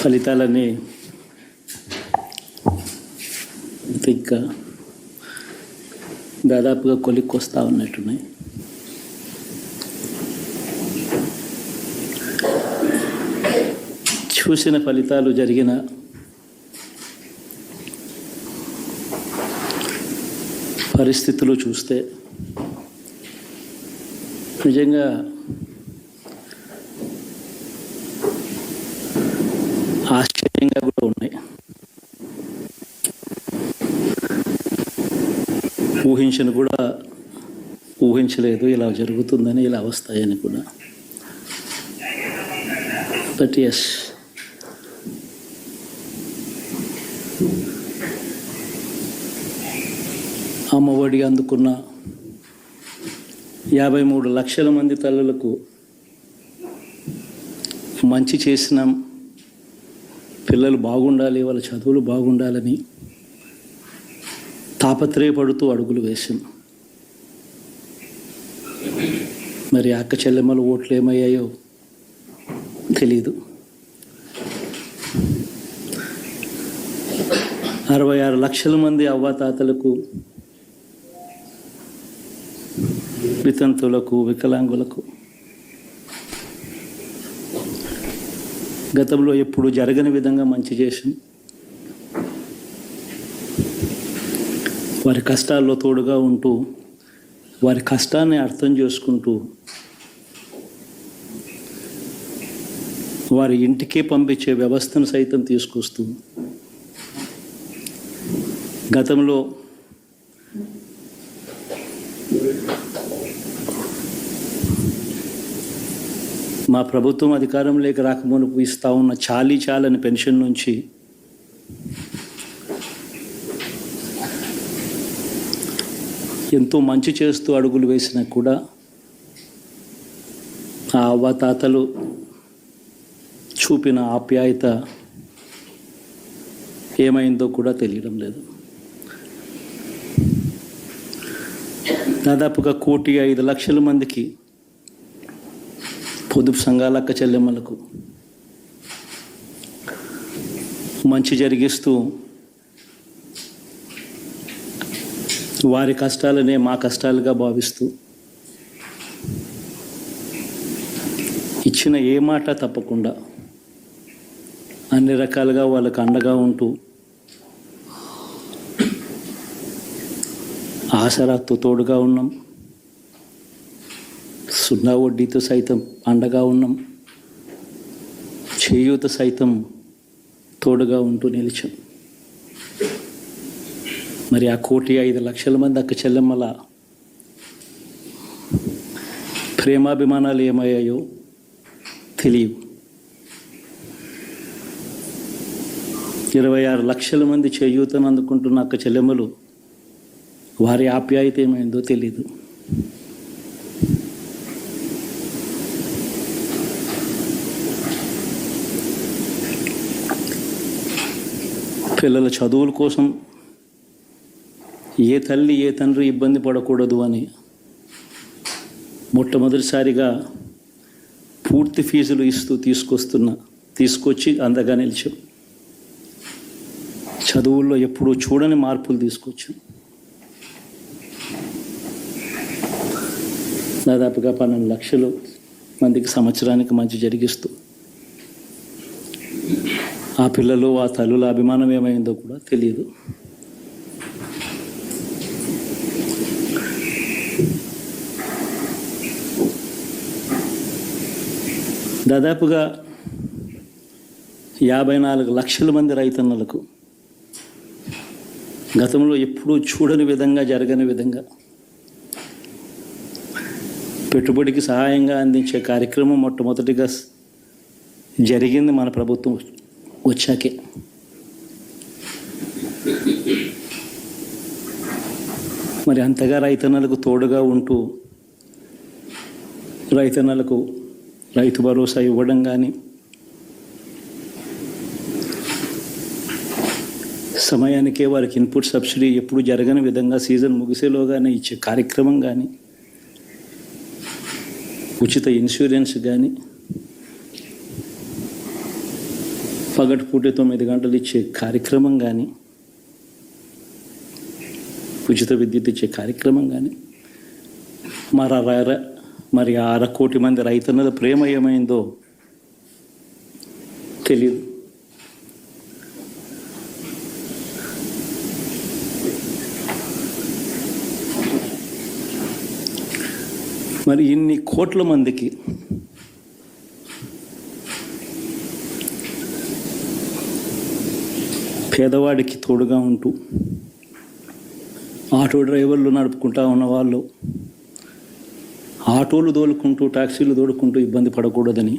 ఫలితాలన్నీ ఇంకా దాదాపుగా కొలిక్కొస్తా ఉన్నట్టున్నాయి. చూసిన ఫలితాలు జరిగిన పరిస్థితులు చూస్తే నిజంగా ఆశ్చర్యంగా కూడా ఉన్నాయి. ఊహించలేదు ఇలా జరుగుతుందని, ఇలా వస్తాయని కూడా. బట్ ఎస్, అమ్మఒడి అందుకున్న 53 లక్షల మంది తల్లులకు మంచి చేసినాం, పిల్లలు బాగుండాలి, వాళ్ళ చదువులు బాగుండాలని తాపత్రయపడుతూ అడుగులు వేసాం. మరి అక్క చెల్లెమ్మల ఓట్లు ఏమయ్యాయో తెలీదు. 66 లక్షల మంది అవ్వాతాతలకు, వితంతులకు, వికలాంగులకు గతంలో ఎప్పుడు జరగని విధంగా మంచి చేసాం. వారి కష్టాల్లో తోడుగా ఉంటూ, వారి కష్టాన్ని అర్థం చేసుకుంటూ, వారి ఇంటికే పంపించే వ్యవస్థను సైతం తీసుకొస్తూ, గతంలో మా ప్రభుత్వం అధికారంలోకి రాకమునుపు ఇస్తా ఉన్న చాలని పెన్షన్ నుంచి ఎంతో మంచి చేస్తూ అడుగులు వేసినా కూడా ఆ అవ్వాతాతలు చూపిన ఆప్యాయత ఏమైందో కూడా తెలియడం లేదు. దాదాపుగా 1,05,00,000 మందికి పొదుపు సంఘాల అక్క చెల్లెమ్మలకు మంచి జరిగిస్తూ, వారి కష్టాలనే మా కష్టాలుగా భావిస్తూ, ఇచ్చిన ఏ మాట తప్పకుండా అన్ని రకాలుగా వాళ్ళకు అండగా ఉంటూ, ఆసరాతో తోడుగా ఉన్నాం, సున్నా వడ్డీతో సైతం అండగా ఉన్నాం, చేయూత సైతం తోడుగా ఉంటూ నిలిచాం. మరి ఆ 1,05,00,000 మంది అక్క చెల్లెమ్మల ప్రేమాభిమానాలు ఏమయ్యాయో తెలియవు. 26 లక్షల మంది చేయూతను అందుకుంటున్న అక్క చెల్లెమ్మలు, వారి ఆప్యాయత ఏమైందో తెలీదు. పిల్లల చదువుల కోసం ఏ తల్లి ఏ తండ్రి ఇబ్బంది పడకూడదు అని మొట్టమొదటిసారిగా పూర్తి ఫీజులు ఇస్తూ తీసుకొచ్చి అందగా నిలిచాం. చదువుల్లో ఎప్పుడూ చూడని మార్పులు తీసుకొచ్చాం. దాదాపుగా 12 లక్షల మందికి సంవత్సరానికి మంచి జరిగిస్తూ, ఆ పిల్లలు, ఆ తల్లుల అభిమానం ఏమైందో కూడా తెలియదు. దాదాపుగా 54 లక్షల మంది రైతన్నలకు గతంలో ఎప్పుడూ చూడని విధంగా, జరగని విధంగా పెట్టుబడికి సహాయంగా అందించే కార్యక్రమం మొట్టమొదటిగా జరిగింది మన ప్రభుత్వం వచ్చాకే. మరి అంతగా రైతన్నలకు తోడుగా ఉంటూ, రైతన్నలకు రైతు భరోసా ఇవ్వడం కానీ, సమయానికే వారికి ఇన్పుట్ సబ్సిడీ ఎప్పుడు జరగని విధంగా సీజన్ ముగిసేలోగానే ఇచ్చే కార్యక్రమం కానీ, ఉచిత ఇన్సూరెన్స్ కానీ, పగటిపూట 9 గంటలు ఇచ్చే కార్యక్రమం కానీ, ఉచిత విద్యుత్ ఇచ్చే కార్యక్రమం కానీ, మరి 1/2 కోటి మంది రైతన్నల ప్రేమ ఏమైందో తెలియదు. మరి ఇన్ని కోట్ల మందికి పేదవాడికి తోడుగా ఉంటూ ఆటో డ్రైవర్లు నడుపుకుంటా ఉన్న వాళ్ళు ఆటోలు తోలుకుంటూ టాక్సీలు తోలుకుంటూ ఇబ్బంది పడకూడదని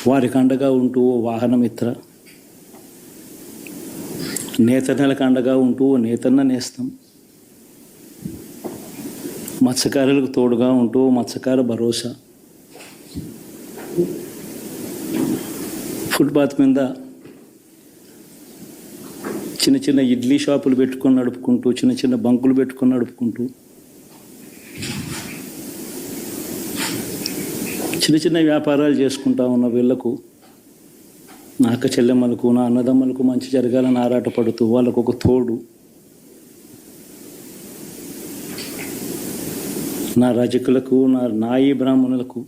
వారికి అండగా ఉంటూ వాహనమిత్ర, నేతన్నలకు అండగా ఉంటూ నేతన్న నేస్తం, మత్స్యకారులకు తోడుగా ఉంటూ మత్స్యకార భరోసా, ఫుట్పాత్ మీద చిన్న చిన్న ఇడ్లీ షాపులు పెట్టుకొని నడుపుకుంటూ, చిన్న చిన్న బంకులు పెట్టుకొని నడుపుకుంటూ, చిన్న చిన్న వ్యాపారాలు చేసుకుంటా ఉన్న వీళ్లకు, నా అక్క చెల్లెమ్మలకు, నా అన్నదమ్మలకు మంచి జరగాలని ఆరాటపడుతూ వాళ్ళకు ఒక తోడు, నా రజకులకు, నా నాయి బ్రాహ్మణులకు,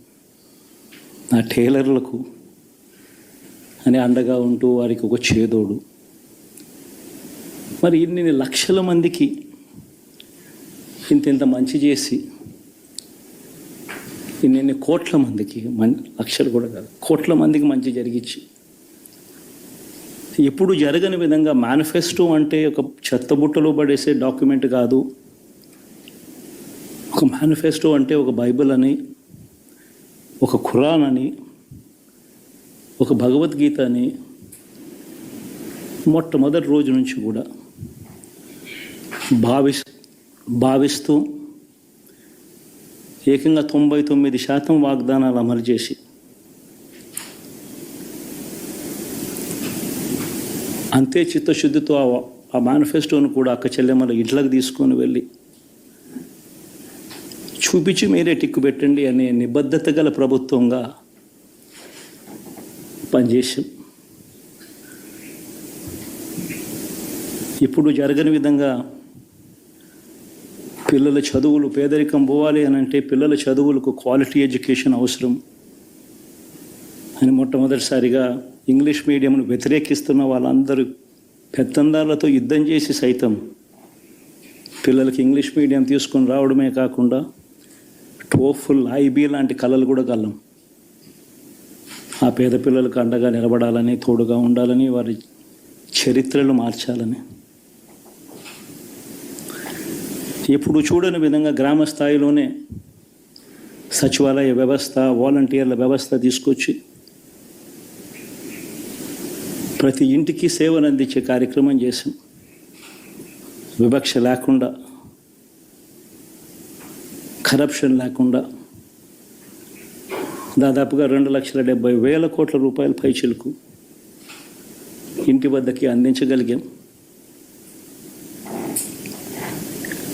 నా టైలర్లకు అని అండగా ఉంటూ వారికి ఒక చేదోడు. మరి ఇన్ని లక్షల మందికి ఇంత మంచి చేసి, ఇన్ని కోట్ల మందికి, లక్షలు కూడా కాదు, కోట్ల మందికి మంచి జరిగించి, ఎప్పుడు జరగని విధంగా మేనిఫెస్టో అంటే ఒక చెత్తబుట్టలో పడేసే డాక్యుమెంట్ కాదు. ఒక మేనిఫెస్టో అంటే ఒక బైబిల్ అని, ఒక ఖురాన్ అని, ఒక భగవద్గీత అని మొట్టమొదటి రోజు నుంచి కూడా భావిస్తూ ఏకంగా 99% వాగ్దానాలు అమలు చేసి, అంతే చిత్తశుద్ధితో ఆ మేనిఫెస్టోను కూడా అక్క చెల్లెమ్మల ఇంట్లోకి తీసుకొని వెళ్ళి చూపించి మీరే టిక్కు పెట్టండి అనే నిబద్ధత గల ప్రభుత్వంగా పనిచేసాం. ఇప్పుడు జరగని విధంగా పిల్లల చదువులు, పేదరికం పోవాలి అని అంటే పిల్లల చదువులకు క్వాలిటీ ఎడ్యుకేషన్ అవసరం అని మొట్టమొదటిసారిగా ఇంగ్లీష్ మీడియంను వ్యతిరేకిస్తున్న వాళ్ళందరూ పెత్తందారులతో యుద్ధం చేసి సైతం పిల్లలకి ఇంగ్లీష్ మీడియం తీసుకొని రావడమే కాకుండా టోఫుల్, ఐబీ లాంటి కళలు కూడా కలం. ఆ పేద పిల్లలకు అండగా నిలబడాలని, తోడుగా ఉండాలని, వారి చరిత్రలు మార్చాలని, ఎప్పుడు చూడని విధంగా గ్రామ స్థాయిలోనే సచివాలయ వ్యవస్థ, వాలంటీర్ల వ్యవస్థ తీసుకొచ్చి ప్రతి ఇంటికి సేవను అందించే కార్యక్రమం చేశాం. వివక్ష లేకుండా, కరప్షన్ లేకుండా దాదాపుగా 2,70,000 కోట్ల రూపాయల పైచిలకు ఇంటి వద్దకి అందించగలిగాం.